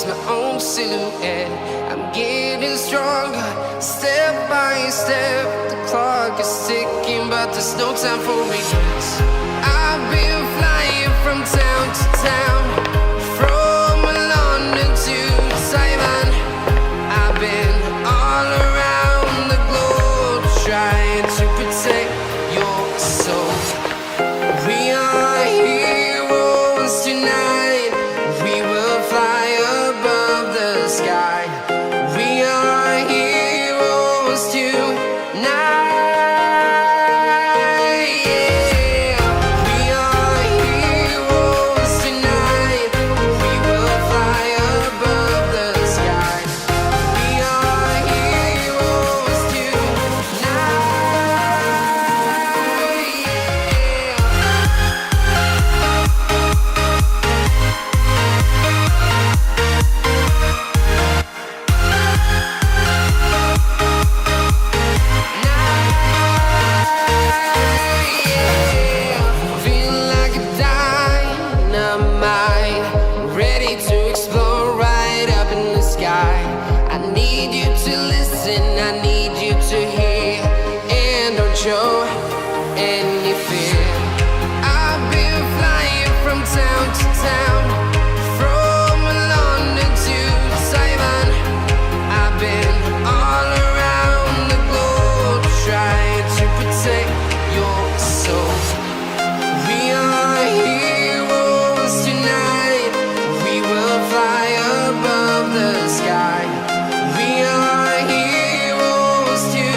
chase my own silhouette. I'm getting stronger, step by step. The clock is ticking, but there's no time for regrets. I've been flying from town to town, from London to Taiwan. I've been all around the globe, trying to protect your soul. We are heroes tonight. We will fly above the sky. We are heroes tonight. Show any fear. I've been flying from town to town, from London to Taiwan. I've been all around the globe, trying to protect your soul. We are heroes tonight. We will fly above the sky. We are heroes tonight.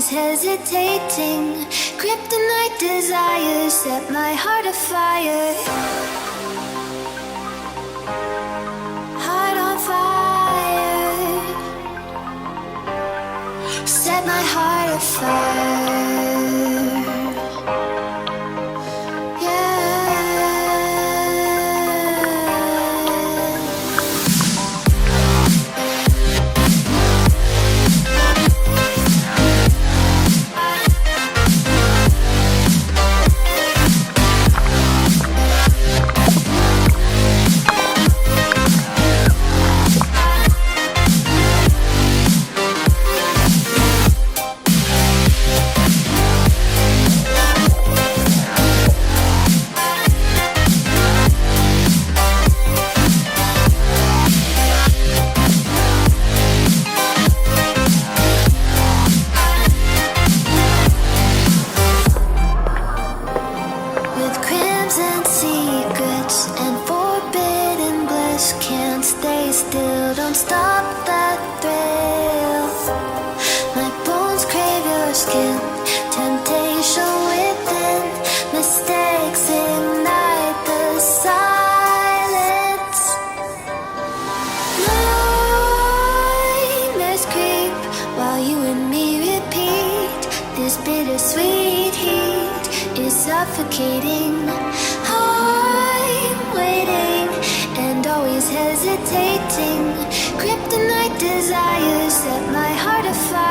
always hesitating. Kryptonite desires set my heart afire. Heart on fire. Set my heart afire. Still don't stop that thrill. My bones crave your skin. Temptation within. Mistakes ignite the silence. Nightmares creep while you and me repeat. This bittersweet heat is suffocating. I'm waiting and always hesitating. Kryptonite desires set my heart afire.